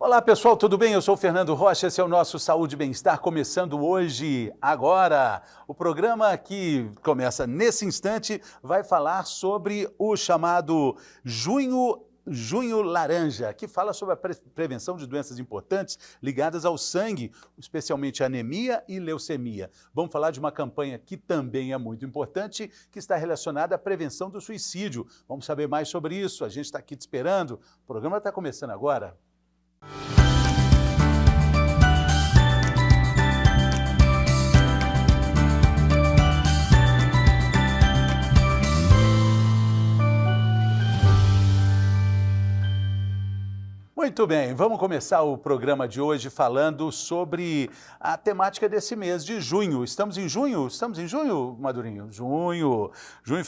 Olá pessoal, tudo bem? Eu sou o Fernando Rocha, esse é o nosso Saúde e Bem-Estar, começando hoje, agora. O programa que começa nesse instante vai falar sobre o chamado Junho Laranja, que fala sobre a prevenção de doenças importantes ligadas ao sangue, especialmente anemia e leucemia. Vamos falar de uma campanha que também é muito importante, que está relacionada à prevenção do suicídio. Vamos saber mais sobre isso, a gente está aqui te esperando. O programa está começando agora. Muito bem, vamos começar o programa de hoje falando sobre a temática desse mês de junho. Estamos em junho? Estamos em junho, Madurinho? Junho,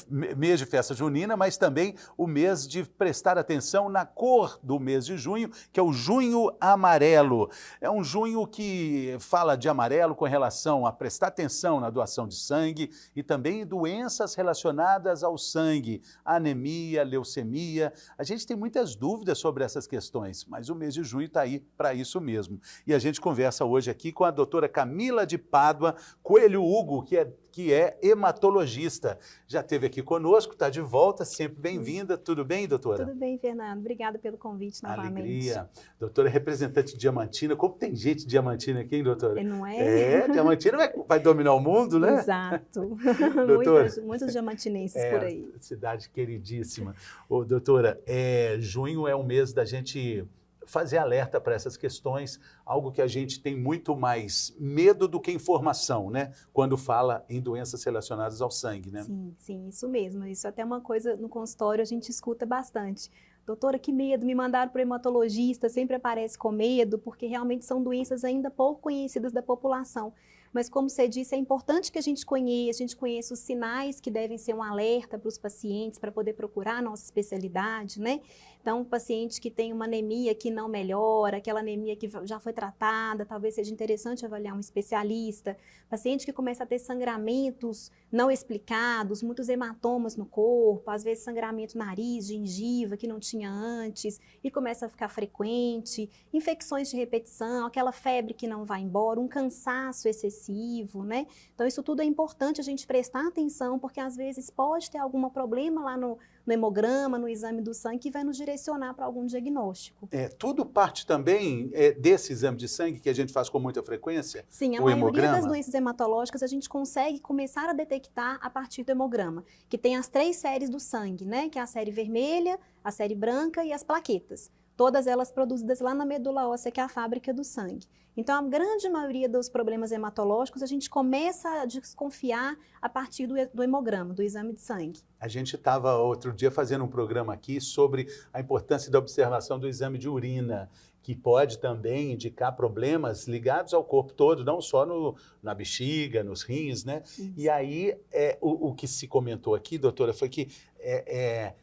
mês de festa junina, mas também o mês de prestar atenção na cor do mês de junho, que é o junho amarelo. É um junho que fala de amarelo com relação a prestar atenção na doação de sangue e também doenças relacionadas ao sangue, anemia, leucemia. A gente tem muitas dúvidas sobre essas questões, mas o mês de junho está aí para isso mesmo. E a gente conversa hoje aqui com a doutora Camila de Pádua Coelho Hugo, que é hematologista. Já esteve aqui conosco, está de volta, sempre bem-vinda. Tudo bem, doutora? Tudo bem, Fernando. Obrigada pelo convite novamente. Alegria. Doutora é representante de Diamantina. Como tem gente de Diamantina aqui, hein, doutora? Não é? Diamantina vai dominar o mundo, né? Exato. Doutora, muitos diamantinenses por aí. Cidade queridíssima. Ô, doutora, junho é um mês da gente fazer alerta para essas questões, algo que a gente tem muito mais medo do que informação, né? Quando fala em doenças relacionadas ao sangue, né? Sim, isso mesmo. Isso até é uma coisa no consultório a gente escuta bastante. Doutora, que medo, me mandaram para o hematologista, sempre aparece com medo, porque realmente são doenças ainda pouco conhecidas da população. Mas como você disse, é importante que a gente conheça os sinais que devem ser um alerta para os pacientes, para poder procurar a nossa especialidade, né? Então, um paciente que tem uma anemia que não melhora, aquela anemia que já foi tratada, talvez seja interessante avaliar um especialista. Paciente que começa a ter sangramentos não explicados, muitos hematomas no corpo, às vezes sangramento nariz, gengiva, que não tinha antes, e começa a ficar frequente, infecções de repetição, aquela febre que não vai embora, um cansaço excessivo, né? Então, isso tudo é importante a gente prestar atenção, porque às vezes pode ter algum problema lá no hemograma, no exame do sangue, que vai nos direcionar para algum diagnóstico. Tudo parte também desse exame de sangue que a gente faz com muita frequência? Sim, a maioria das doenças hematológicas a gente consegue começar a detectar a partir do hemograma, que tem as 3 séries do sangue, né? Que é a série vermelha, a série branca e as plaquetas. Todas elas produzidas lá na medula óssea, que é a fábrica do sangue. Então, a grande maioria dos problemas hematológicos, a gente começa a desconfiar a partir do hemograma, do exame de sangue. A gente estava outro dia fazendo um programa aqui sobre a importância da observação do exame de urina, que pode também indicar problemas ligados ao corpo todo, não só na bexiga, nos rins, né? Isso. E aí, o que se comentou aqui, doutora, foi que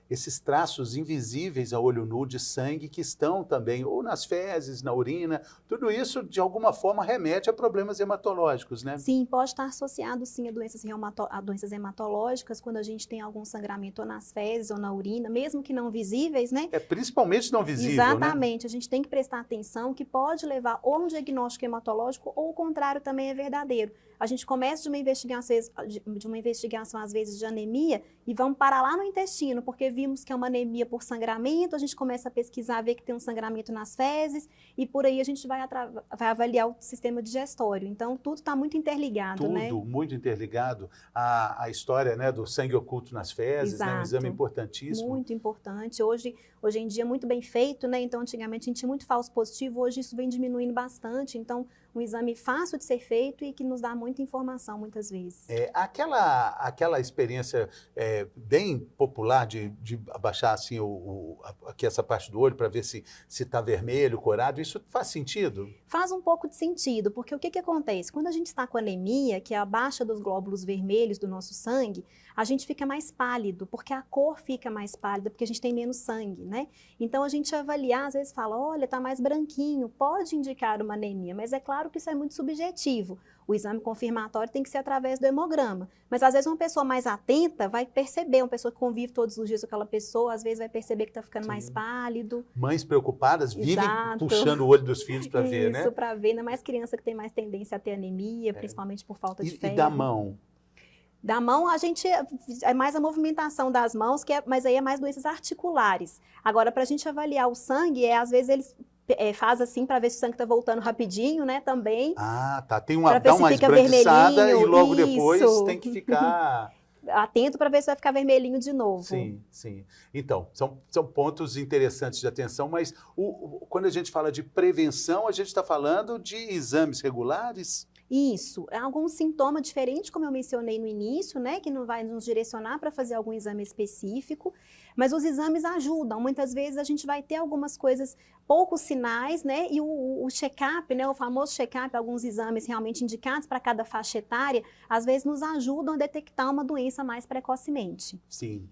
esses traços invisíveis a olho nu de sangue que estão também, ou nas fezes, na urina, tudo isso, de alguma forma, remete a problemas hematológicos, né? Sim, pode estar associado, sim, a doenças hematológicas, quando a gente tem algum sangramento ou nas fezes ou na urina, mesmo que não visíveis, né? Principalmente não visível, exatamente, né? A gente tem que prestar atenção, que pode levar ou a um diagnóstico hematológico, ou o contrário também é verdadeiro. A gente começa de uma investigação, às vezes, de anemia, e vamos parar lá no intestino, porque vimos que é uma anemia por sangramento, a gente começa a pesquisar, ver que tem um sangramento nas fezes, e por aí a gente vai avaliar o sistema digestório. Então, tudo está muito interligado, né? Tudo muito interligado. A história, né, do sangue oculto nas fezes, exato, né, um exame importantíssimo. Muito importante. Hoje em dia, muito bem feito, né? Então, antigamente a gente tinha muito falso positivo, hoje isso vem diminuindo bastante. Então, um exame fácil de ser feito e que nos dá muita informação, muitas vezes. Aquela experiência bem popular de abaixar assim, aqui essa parte do olho para ver se está vermelho, corado, isso faz sentido? Faz um pouco de sentido, porque o que acontece? Quando a gente está com anemia, que é a baixa dos glóbulos vermelhos do nosso sangue, a gente fica mais pálido, porque a cor fica mais pálida, porque a gente tem menos sangue, né? Então, a gente avaliar, às vezes fala, olha, tá mais branquinho, pode indicar uma anemia, mas é claro que isso é muito subjetivo. O exame confirmatório tem que ser através do hemograma. Mas, às vezes, uma pessoa mais atenta vai perceber, uma pessoa que convive todos os dias com aquela pessoa, às vezes vai perceber que está ficando mais pálido. Mães preocupadas vivem puxando o olho dos filhos para ver, né? Isso, para ver. Ainda mais criança que tem mais tendência a ter anemia, principalmente por falta de ferro. E da mão? Da mão, a gente é mais a movimentação das mãos, mas aí é mais doenças articulares. Agora, para a gente avaliar o sangue, às vezes eles faz assim para ver se o sangue está voltando rapidinho, né? Também. Ah, tá. Dá uma esbranquiçada e logo depois tem que ficar atento para ver se vai ficar vermelhinho de novo. Sim, sim. Então, são pontos interessantes de atenção, mas quando a gente fala de prevenção, a gente está falando de exames regulares? Isso, é algum sintoma diferente, como eu mencionei no início, né, que não vai nos direcionar para fazer algum exame específico, mas os exames ajudam. Muitas vezes a gente vai ter algumas coisas, poucos sinais, né, e o check-up, né, o famoso check-up, alguns exames realmente indicados para cada faixa etária, às vezes nos ajudam a detectar uma doença mais precocemente. Sim.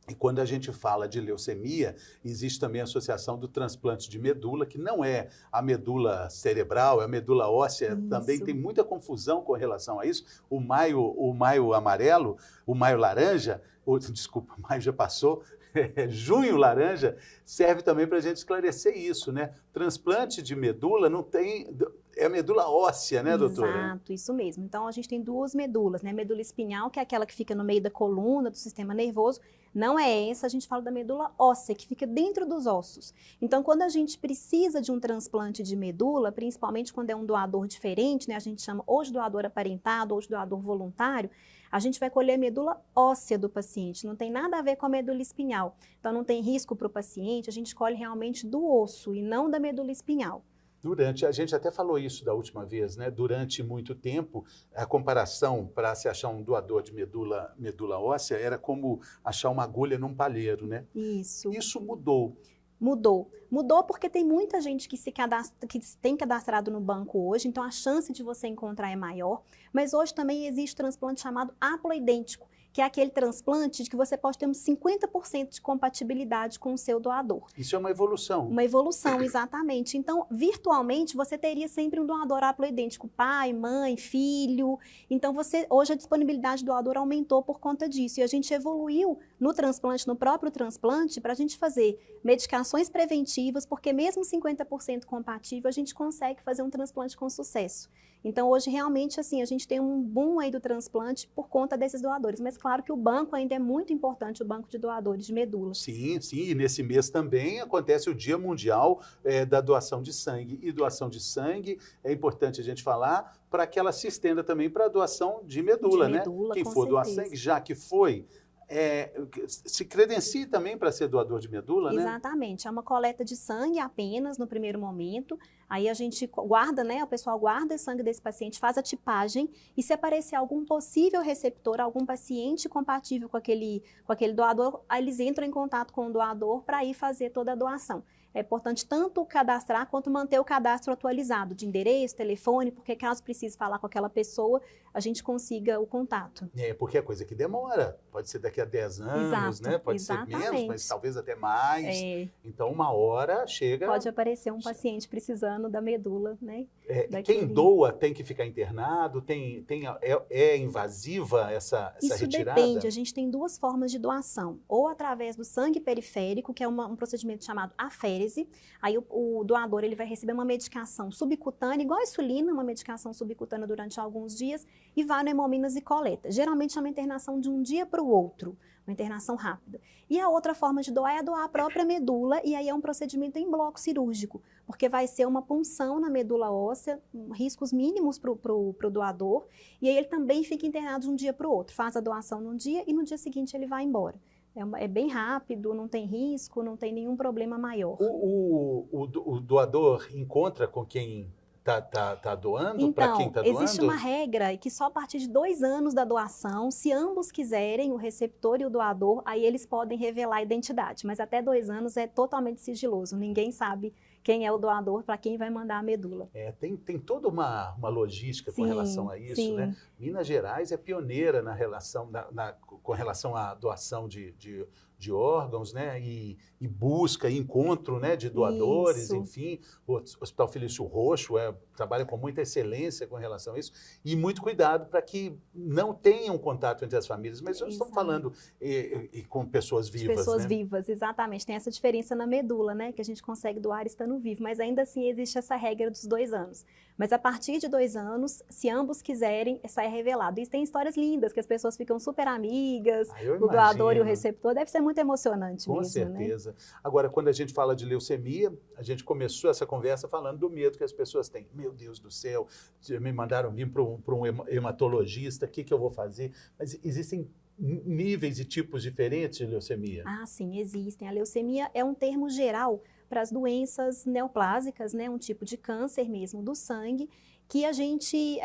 E quando a gente fala de leucemia, existe também a associação do transplante de medula, que não é a medula cerebral, é a medula óssea. Isso. Também tem muita confusão com relação a isso. O maio amarelo, o maio laranja, desculpa, maio já passou, junho laranja, serve também para a gente esclarecer isso, né? Transplante de medula não tem... É a medula óssea, né, doutora? Exato, isso mesmo. Então, a gente tem duas medulas, né? Medula espinhal, que é aquela que fica no meio da coluna, do sistema nervoso. Não é essa, a gente fala da medula óssea, que fica dentro dos ossos. Então, quando a gente precisa de um transplante de medula, principalmente quando é um doador diferente, né? A gente chama ou de doador aparentado ou de doador voluntário, a gente vai colher a medula óssea do paciente, não tem nada a ver com a medula espinhal. Então, não tem risco para o paciente, a gente colhe realmente do osso e não da medula espinhal. A gente até falou isso da última vez, né? Durante muito tempo, a comparação para se achar um doador de medula óssea era como achar uma agulha num palheiro, né? Isso. Isso mudou. Mudou porque tem muita gente que tem cadastrado no banco hoje, então a chance de você encontrar é maior, mas hoje também existe transplante chamado haploidêntico, que é aquele transplante de que você pode ter uns 50% de compatibilidade com o seu doador. Isso é uma evolução. Uma evolução, exatamente. Então, virtualmente, você teria sempre um doador haploidêntico, pai, mãe, filho. Então, hoje a disponibilidade do doador aumentou por conta disso. E a gente evoluiu no transplante, no próprio transplante, para a gente fazer medicações preventivas, porque mesmo 50% compatível, a gente consegue fazer um transplante com sucesso. Então, hoje, realmente, assim, a gente tem um boom aí do transplante por conta desses doadores. Mas, claro que o banco ainda é muito importante, o banco de doadores de medula. Sim, sim. E nesse mês também acontece o Dia Mundial da Doação de Sangue. E doação de sangue, é importante a gente falar, para que ela se estenda também para a doação de medula, né? Quem for doar sangue, já que foi... se credencie também para ser doador de medula, né? Exatamente, é uma coleta de sangue apenas no primeiro momento, aí a gente guarda, né, o pessoal guarda o sangue desse paciente, faz a tipagem e se aparecer algum possível receptor, algum paciente compatível com aquele doador, aí eles entram em contato com o doador para ir fazer toda a doação. É importante tanto cadastrar quanto manter o cadastro atualizado de endereço, telefone, porque caso precise falar com aquela pessoa, a gente consiga o contato. Porque é coisa que demora. Pode ser daqui a 10 anos, né? Pode ser menos, mas talvez até mais. Então, uma hora chega... Pode aparecer um paciente precisando da medula, né? Quem doa tem que ficar internado? É invasiva essa retirada? Isso depende. A gente tem duas formas de doação. Ou através do sangue periférico, que é um procedimento chamado aférese. Aí o doador ele vai receber uma medicação subcutânea, igual a insulina, uma medicação subcutânea durante alguns dias, e vai no Hemominas e coleta. Geralmente é uma internação de um dia para o outro, uma internação rápida. E a outra forma de doar é doar a própria medula, e aí é um procedimento em bloco cirúrgico, porque vai ser uma punção na medula óssea, riscos mínimos para o doador, e aí ele também fica internado de um dia para o outro, faz a doação num dia e no dia seguinte ele vai embora. É bem rápido, não tem risco, não tem nenhum problema maior. O doador encontra com quem está doando? Para quem está doando? Então, existe uma regra que só a partir de 2 anos da doação, se ambos quiserem, o receptor e o doador, aí eles podem revelar a identidade. Mas até 2 anos é totalmente sigiloso, ninguém sabe quem é o doador, para quem vai mandar a medula. Tem toda uma logística com relação a isso, né? Minas Gerais é pioneira com relação à doação de de órgãos, né? E busca, e encontro, né, de doadores, Isso. enfim. O Hospital Felício Roxo trabalha com muita excelência com relação a isso. E muito cuidado para que não tenha um contato entre as famílias. Mas nós estamos falando com pessoas vivas, pessoas né? vivas, exatamente. Tem essa diferença na medula, né? Que a gente consegue doar estando vivo. Mas ainda assim existe essa regra dos 2 anos. Mas a partir de 2 anos, se ambos quiserem, sai revelado. E tem histórias lindas, que as pessoas ficam super amigas, o doador e o receptor. Deve ser muito emocionante mesmo, né? Com certeza. Agora, quando a gente fala de leucemia, a gente começou essa conversa falando do medo que as pessoas têm. Meu Deus do céu, me mandaram vir para um hematologista, o que eu vou fazer? Mas existem níveis e tipos diferentes de leucemia? Ah, sim, existem. A leucemia é um termo geral para as doenças neoplásicas, né, um tipo de câncer mesmo do sangue, que a gente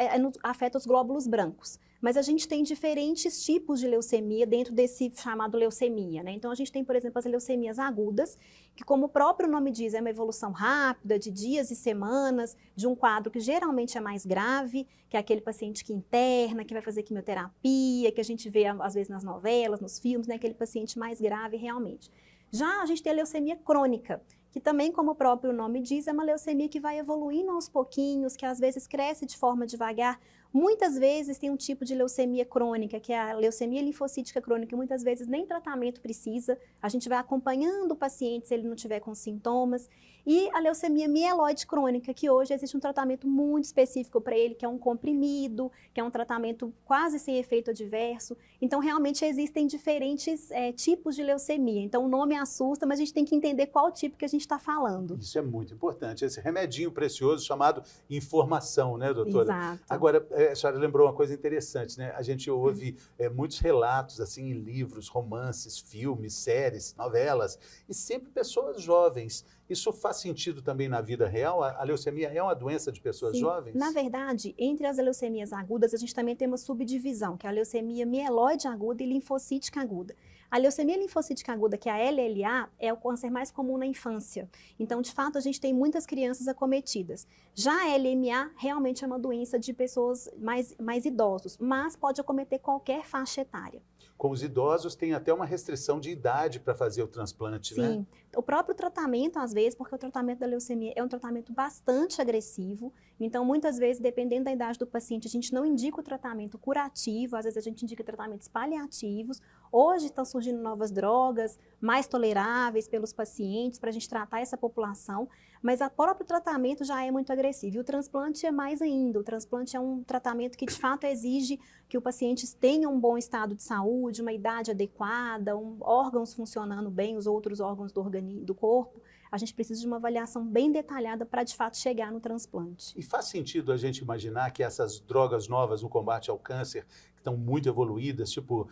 afeta os glóbulos brancos. Mas a gente tem diferentes tipos de leucemia dentro desse chamado leucemia, né? Então a gente tem, por exemplo, as leucemias agudas, que como o próprio nome diz, é uma evolução rápida, de dias e semanas, de um quadro que geralmente é mais grave, que é aquele paciente que interna, que vai fazer quimioterapia, que a gente vê às vezes nas novelas, nos filmes, né? Aquele paciente mais grave realmente. Já a gente tem a leucemia crônica, que também, como o próprio nome diz, é uma leucemia que vai evoluindo aos pouquinhos, que às vezes cresce de forma devagar. Muitas vezes tem um tipo de leucemia crônica, que é a leucemia linfocítica crônica, muitas vezes nem tratamento precisa, a gente vai acompanhando o paciente se ele não tiver com sintomas. E a leucemia mieloide crônica, que hoje existe um tratamento muito específico para ele, que é um comprimido, que é um tratamento quase sem efeito adverso. Então, realmente existem diferentes tipos de leucemia. Então, o nome assusta, mas a gente tem que entender qual tipo que a gente está falando. Isso é muito importante. Esse remedinho precioso chamado informação, né, doutora? Exato. Agora, a senhora lembrou uma coisa interessante, né? A gente ouve muitos relatos, assim, em livros, romances, filmes, séries, novelas, e sempre pessoas jovens. Isso faz sentido também na vida real? A leucemia é uma doença de pessoas jovens? Na verdade, entre as leucemias agudas, a gente também tem uma subdivisão, que é a leucemia mieloide aguda e linfocítica aguda. A leucemia linfocítica aguda, que é a LLA, é o câncer mais comum na infância. Então, de fato, a gente tem muitas crianças acometidas. Já a LMA realmente é uma doença de pessoas mais idosos, mas pode acometer qualquer faixa etária. Com os idosos tem até uma restrição de idade para fazer o transplante, né? Sim. O próprio tratamento, às vezes, porque o tratamento da leucemia é um tratamento bastante agressivo, então, muitas vezes, dependendo da idade do paciente, a gente não indica o tratamento curativo, às vezes a gente indica tratamentos paliativos. Hoje estão surgindo novas drogas, mais toleráveis pelos pacientes, para a gente tratar essa população, mas o próprio tratamento já é muito agressivo. E o transplante é mais ainda. O transplante é um tratamento que, de fato, exige que o paciente tenha um bom estado de saúde, uma idade adequada, órgãos funcionando bem, os outros órgãos do corpo. A gente precisa de uma avaliação bem detalhada para, de fato, chegar no transplante. E faz sentido a gente imaginar que essas drogas novas no combate ao câncer, que estão muito evoluídas, tipo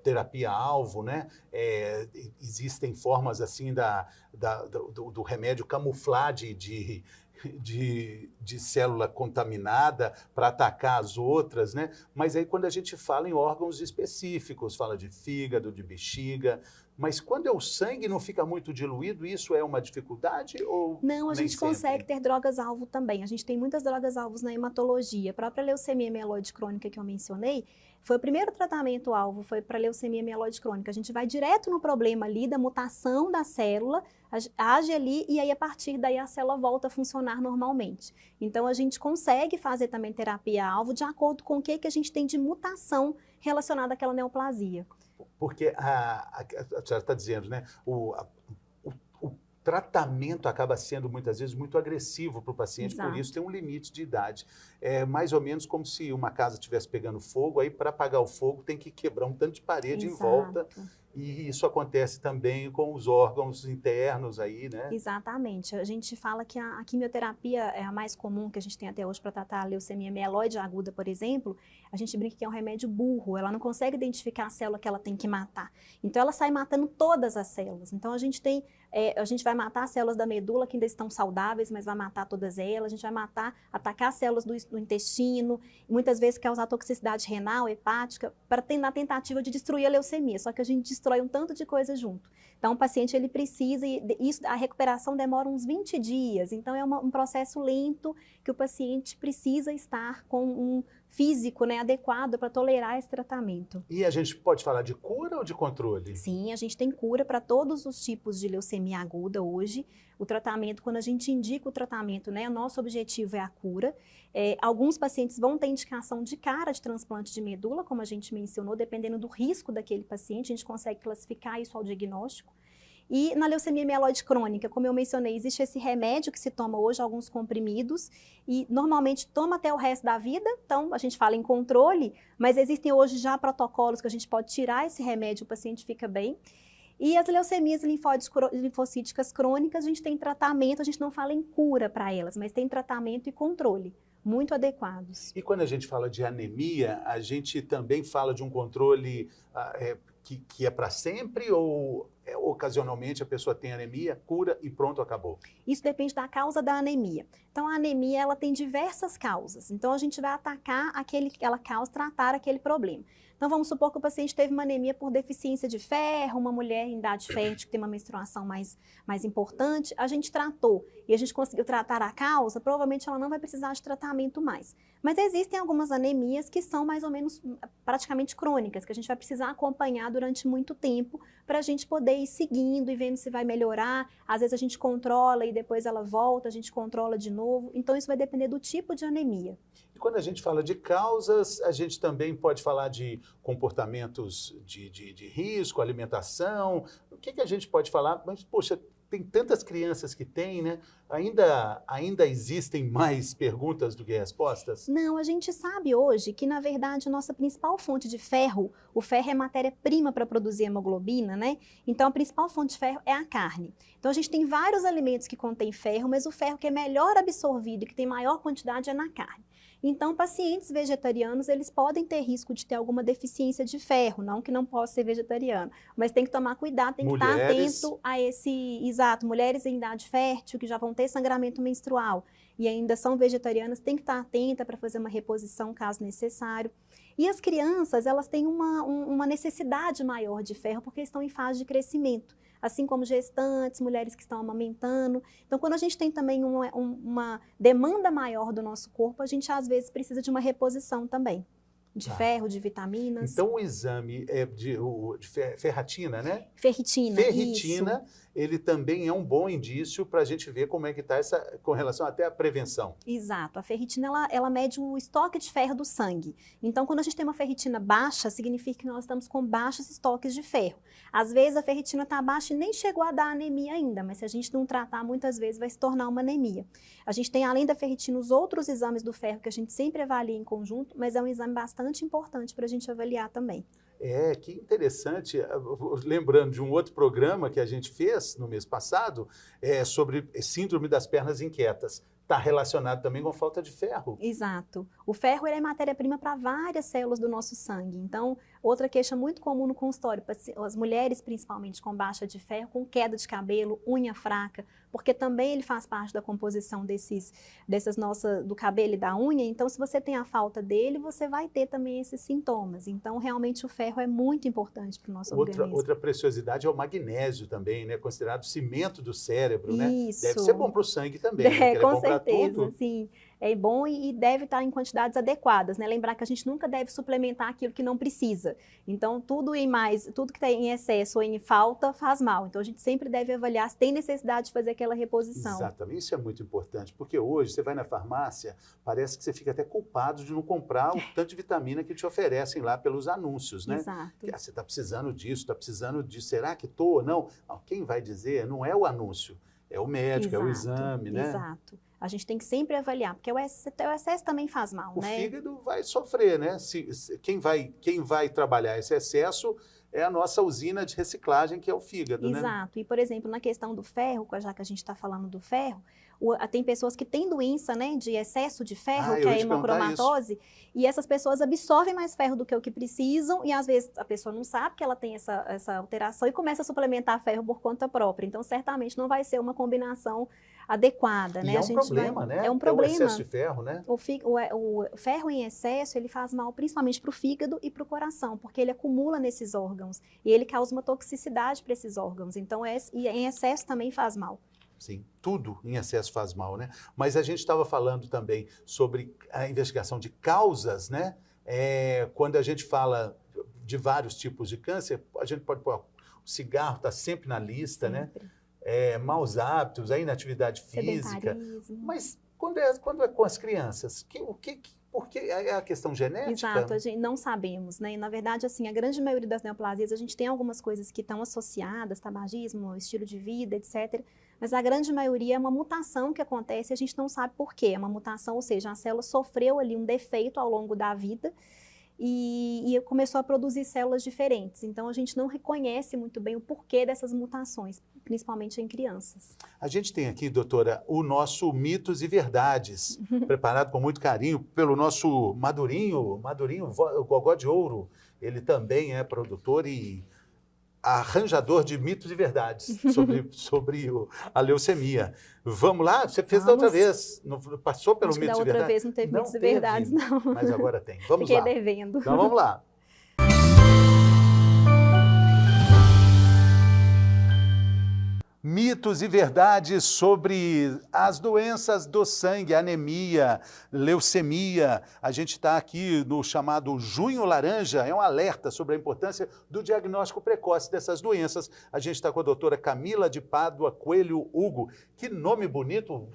terapia-alvo, né? Existem formas assim do remédio camuflar de célula contaminada para atacar as outras, né? Mas aí quando a gente fala em órgãos específicos, fala de fígado, de bexiga, mas quando é o sangue não fica muito diluído, isso é uma dificuldade ou não, a gente sempre? consegue ter drogas-alvo também. A gente tem muitas drogas-alvos na hematologia. A própria leucemia mieloide crônica que eu mencionei, foi o primeiro tratamento-alvo, foi para leucemia mieloide crônica. A gente vai direto no problema ali da mutação da célula, age ali e aí a partir daí a célula volta a funcionar normalmente. Então a gente consegue fazer também terapia-alvo de acordo com o que a gente tem de mutação relacionada àquela neoplasia. Porque a senhora está dizendo, né? O tratamento acaba sendo muitas vezes muito agressivo para o paciente, Exato. Por isso tem um limite de idade. É mais ou menos como se uma casa estivesse pegando fogo, aí para apagar o fogo tem que quebrar um tanto de parede Exato. em volta. E isso acontece também com os órgãos internos aí, né? Exatamente. A gente fala que a quimioterapia é a mais comum que a gente tem até hoje para tratar a leucemia mieloide aguda, por exemplo. A gente brinca que é um remédio burro, ela não consegue identificar a célula que ela tem que matar. Então ela sai matando todas as células. Então a gente vai matar as células da medula que ainda estão saudáveis, mas vai matar todas elas. A gente vai atacar as células do intestino, muitas vezes causar toxicidade renal, hepática, na tentativa de destruir a leucemia. Só que a gente destrói um tanto de coisa junto. Então, o paciente ele precisa, a recuperação demora uns 20 dias, então é um processo lento que o paciente precisa estar com um físico, né, adequado para tolerar esse tratamento. E a gente pode falar de cura ou de controle? Sim, a gente tem cura para todos os tipos de leucemia aguda hoje. O tratamento, quando a gente indica o tratamento, né, nosso objetivo é a cura. Alguns pacientes vão ter indicação de cara de transplante de medula, como a gente mencionou, dependendo do risco daquele paciente, a gente consegue classificar isso ao diagnóstico. E na leucemia mieloide crônica, como eu mencionei, existe esse remédio que se toma hoje, alguns comprimidos, e normalmente toma até o resto da vida, então a gente fala em controle, mas existem hoje já protocolos que a gente pode tirar esse remédio, o paciente fica bem. E as leucemias linfocíticas crônicas, a gente tem tratamento, a gente não fala em cura para elas, mas tem tratamento e controle muito adequados. E quando a gente fala de anemia, a gente também fala de um controle que é para sempre ou ocasionalmente a pessoa tem anemia, cura e pronto, acabou? Isso depende da causa da anemia. Então, a anemia ela tem diversas causas. Então, a gente vai atacar aquela causa, tratar aquele problema. Então, vamos supor que o paciente teve uma anemia por deficiência de ferro, uma mulher em idade fértil que tem uma menstruação mais importante, a gente tratou e a gente conseguiu tratar a causa, provavelmente ela não vai precisar de tratamento mais. Mas existem algumas anemias que são mais ou menos praticamente crônicas, que a gente vai precisar acompanhar durante muito tempo para a gente poder ir seguindo e vendo se vai melhorar. Às vezes a gente controla e depois ela volta, a gente controla de novo. Então isso vai depender do tipo de anemia. E quando a gente fala de causas, a gente também pode falar de comportamentos de risco, alimentação. O que a gente pode falar? Mas, poxa, tem tantas crianças que têm, né? Ainda existem mais perguntas do que respostas? Não, a gente sabe hoje que, na verdade, a nossa principal fonte de ferro, o ferro é matéria-prima para produzir hemoglobina, né? Então, a principal fonte de ferro é a carne. Então, a gente tem vários alimentos que contêm ferro, mas o ferro que é melhor absorvido e que tem maior quantidade é na carne. Então, pacientes vegetarianos, eles podem ter risco de ter alguma deficiência de ferro, não que não possa ser vegetariano, mas tem que tomar cuidado, tem que estar atento a exato, mulheres em idade fértil que já vão ter sangramento menstrual e ainda são vegetarianas, tem que estar atenta para fazer uma reposição caso necessário. E as crianças, elas têm uma necessidade maior de ferro porque estão em fase de crescimento, assim como gestantes, mulheres que estão amamentando. Então, quando a gente tem também uma demanda maior do nosso corpo, a gente às vezes precisa de uma reposição também, de ferro, de vitaminas. Então, o exame de ferritina, né? Ferritina, Ferritina, isso. Ele também é um bom indício para a gente ver como é que está com relação até à prevenção. Exato. A ferritina, ela mede o estoque de ferro do sangue. Então, quando a gente tem uma ferritina baixa, significa que nós estamos com baixos estoques de ferro. Às vezes, a ferritina está baixa e nem chegou a dar anemia ainda, mas se a gente não tratar, muitas vezes vai se tornar uma anemia. A gente tem, além da ferritina, os outros exames do ferro que a gente sempre avalia em conjunto, mas é um exame bastante importante para a gente avaliar também. Que interessante. Lembrando de um outro programa que a gente fez no mês passado, sobre síndrome das pernas inquietas. Está relacionado também com a falta de ferro. Exato. O ferro ele é matéria-prima para várias células do nosso sangue. Então, outra queixa muito comum no consultório, as mulheres principalmente com baixa de ferro, com queda de cabelo, unha fraca, porque também ele faz parte da composição do cabelo e da unha. Então, se você tem a falta dele, você vai ter também esses sintomas. Então, realmente o ferro é muito importante para o nosso organismo. Outra preciosidade é o magnésio também, né? Considerado cimento do cérebro, né? Isso. Deve ser bom para o sangue também, né? Com certeza, sim. É bom e deve estar em quantidades adequadas, né? Lembrar que a gente nunca deve suplementar aquilo que não precisa. Então, tudo que está em excesso ou em falta faz mal. Então, a gente sempre deve avaliar se tem necessidade de fazer aquela reposição. Exatamente, isso é muito importante, porque hoje você vai na farmácia, parece que você fica até culpado de não comprar o tanto de vitamina que te oferecem lá pelos anúncios, né? Exato. Você está precisando disso, está precisando disso, será que estou ou não? Quem vai dizer não é o anúncio, é o médico, Exato, é o exame, né? Exato. A gente tem que sempre avaliar, porque o excesso também faz mal, né? O fígado vai sofrer, né? Quem vai trabalhar esse excesso é a nossa usina de reciclagem, que é o fígado, né? Exato. E, por exemplo, na questão do ferro, já que a gente está falando do ferro, tem pessoas que têm doença, né, de excesso de ferro, que é a hemocromatose, e essas pessoas absorvem mais ferro do que o que precisam, e às vezes a pessoa não sabe que ela tem essa alteração e começa a suplementar ferro por conta própria. Então, certamente não vai ser uma combinação adequada, né? É um problema, né? É um problema. É o excesso de ferro, né? O ferro em excesso, ele faz mal principalmente para o fígado e para o coração, porque ele acumula nesses órgãos e ele causa uma toxicidade para esses órgãos. Então, em excesso também faz mal. Sim, tudo em excesso faz mal, né? Mas a gente estava falando também sobre a investigação de causas, né? Quando a gente fala de vários tipos de câncer, a gente pode pôr, o cigarro está sempre na lista, Sempre. né? Maus hábitos, a inatividade física. Sedentarismo. Mas quando é com as crianças, por que é a questão genética? Exato, a gente não sabemos, né? E, na verdade, assim, a grande maioria das neoplasias, a gente tem algumas coisas que estão associadas, tabagismo, estilo de vida, etc. Mas a grande maioria é uma mutação que acontece e a gente não sabe por quê. É uma mutação, ou seja, a célula sofreu ali um defeito ao longo da vida e começou a produzir células diferentes. Então, a gente não reconhece muito bem o porquê dessas mutações, principalmente em crianças. A gente tem aqui, doutora, o nosso Mitos e Verdades, preparado com muito carinho pelo nosso Madurinho, o Gogó de Ouro. Ele também é produtor e arranjador de mitos e verdades sobre a leucemia. Vamos lá? Você fez da outra vez, não passou pelo Acho que mitos da e verdades? outra vez não teve mitos e verdades, não. Mas agora tem. Vamos Fiquei lá. devendo. Então vamos lá. Mitos e verdades sobre as doenças do sangue, anemia, leucemia. A gente está aqui no chamado Junho Laranja, é um alerta sobre a importância do diagnóstico precoce dessas doenças. A gente está com a doutora Camila de Pádua Coelho Hugo. Que nome bonito!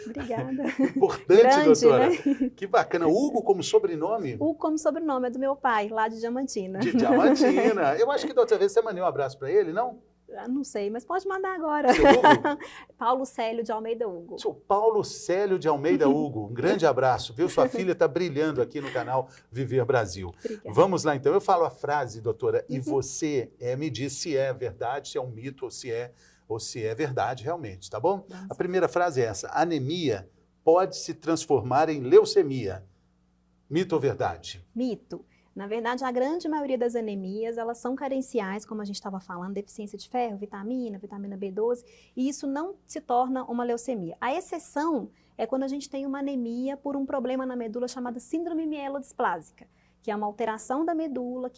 Obrigada. Importante, Grande, doutora. né? Que bacana. Hugo como sobrenome? Hugo como sobrenome é do meu pai, lá de Diamantina. De Diamantina. Eu acho que da outra vez você mandou um abraço para ele, não? Não sei, mas pode mandar agora. Seu Hugo? Paulo Célio de Almeida Hugo. Sou Paulo Célio de Almeida Hugo. Um grande abraço, viu? Sua filha está brilhando aqui no canal Viver Brasil. Obrigada. Vamos lá, então. Eu falo a frase, doutora, e você me diz se é verdade, se é um mito ou se é verdade realmente, tá bom? Vamos. A primeira frase é essa. Anemia pode se transformar em leucemia. Mito ou verdade? Mito. Na verdade, a grande maioria das anemias, elas são carenciais, como a gente estava falando, deficiência de ferro, vitamina B12, e isso não se torna uma leucemia. A exceção é quando a gente tem uma anemia por um problema na medula chamada síndrome mielodisplásica, que é uma alteração da medula,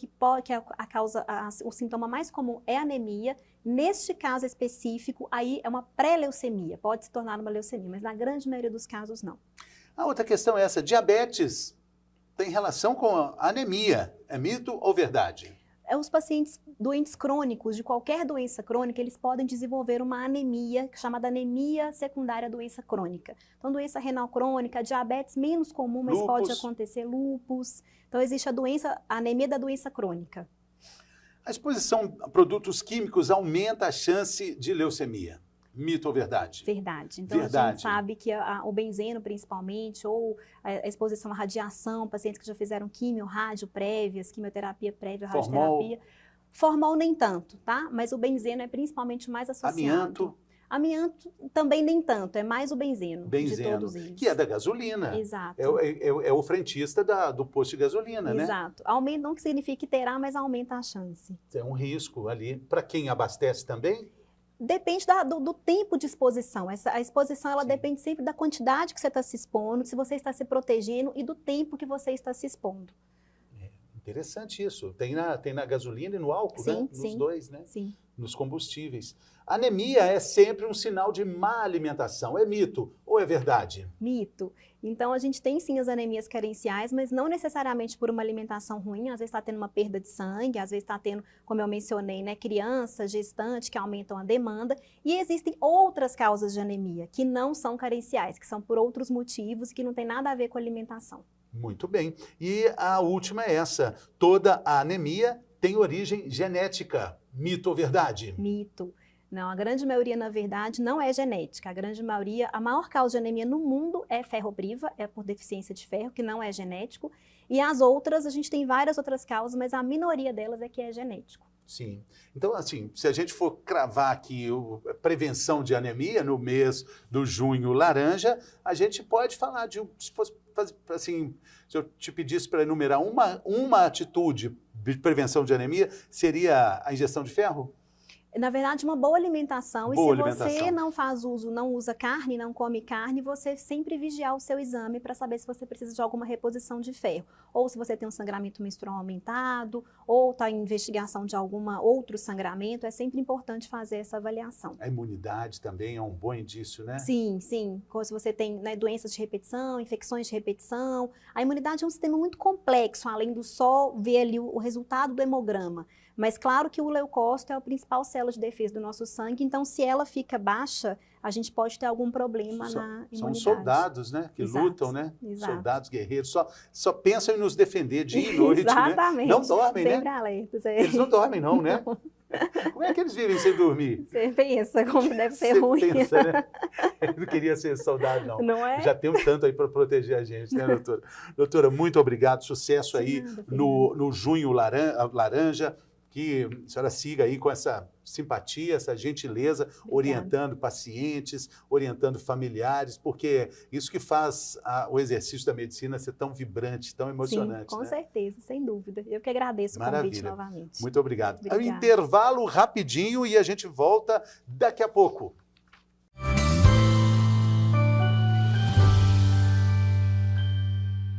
o sintoma mais comum é anemia. Neste caso específico, aí é uma pré-leucemia, pode se tornar uma leucemia, mas na grande maioria dos casos, não. A outra questão é essa, diabetes tem relação com a anemia, é mito ou verdade? Os pacientes doentes crônicos, de qualquer doença crônica, eles podem desenvolver uma anemia, chamada anemia secundária à doença crônica. Então, doença renal crônica, diabetes menos comum, mas pode acontecer lúpus. Então, existe a anemia da doença crônica. A exposição a produtos químicos aumenta a chance de leucemia. Mito ou verdade? Verdade. Então, verdade. A gente sabe que o benzeno, principalmente, ou a exposição à radiação, pacientes que já fizeram quimio, rádio prévias, quimioterapia prévia, radioterapia. Formol nem tanto, tá? Mas o benzeno é principalmente o mais associado. Amianto também nem tanto, é mais o benzeno de todos eles. Que é da gasolina. Exato. É o frentista do posto de gasolina, né? Exato. Aumenta não que significa que terá, mas aumenta a chance. É um risco ali. Para quem abastece também? Depende do tempo de exposição. A exposição, ela depende sempre da quantidade que você está se expondo, se você está se protegendo e do tempo que você está se expondo. Interessante isso. Tem na gasolina e no álcool, sim, né? Nos sim, dois, né? Sim. Nos combustíveis. Anemia é sempre um sinal de má alimentação. É mito ou é verdade? Mito. Então, a gente tem sim as anemias carenciais, mas não necessariamente por uma alimentação ruim. Às vezes está tendo uma perda de sangue, às vezes está tendo, como eu mencionei, né, criança, gestante, que aumentam a demanda. E existem outras causas de anemia, que não são carenciais, que são por outros motivos, que não tem nada a ver com a alimentação. Muito bem. E a última é essa. Toda a anemia tem origem genética. Mito ou verdade? Mito. Não, a grande maioria, na verdade, não é genética. A maior causa de anemia no mundo é ferropriva, é por deficiência de ferro, que não é genético. E as outras, a gente tem várias outras causas, mas a minoria delas é que é genético. Sim. Então, assim, se a gente for cravar aqui a prevenção de anemia no mês do junho laranja, a gente pode falar de, se fosse assim, se eu te pedisse para enumerar uma atitude de prevenção de anemia, seria a injeção de ferro? Na verdade, uma boa alimentação. Boa E se alimentação. você não faz uso, não usa carne, não come carne, você sempre vigiar o seu exame para saber se você precisa de alguma reposição de ferro. Ou se você tem um sangramento menstrual aumentado, ou está em investigação de algum outro sangramento, é sempre importante fazer essa avaliação. A imunidade também é um bom indício, né? Sim, sim. Se você tem, né, doenças de repetição, infecções de repetição. A imunidade é um sistema muito complexo, além do só ver ali o resultado do hemograma. Mas claro que o leucócito é a principal célula de defesa do nosso sangue, então se ela fica baixa, a gente pode ter algum problema na imunidade. São soldados, né, que Exato, lutam, né? Exato. Soldados guerreiros, só pensam em nos defender dia e noite, Exatamente. né? Não dormem, sempre né? alertas. Eles não dormem não, né? Como é que eles vivem sem dormir? Você pensa como deve ser Você ruim. pensa, né? Eu não queria ser soldado, não. Não é? Já tem um tanto aí para proteger a gente, né, doutora? Doutora, muito obrigado, sucesso aí no Junho Laranja, que a senhora siga aí com essa simpatia, essa gentileza, orientando pacientes, orientando familiares, porque isso que faz o exercício da medicina ser tão vibrante, tão emocionante. Sim, com né? certeza, sem dúvida. Eu que agradeço o convite novamente. Muito obrigado. Obrigada. Intervalo rapidinho e a gente volta daqui a pouco.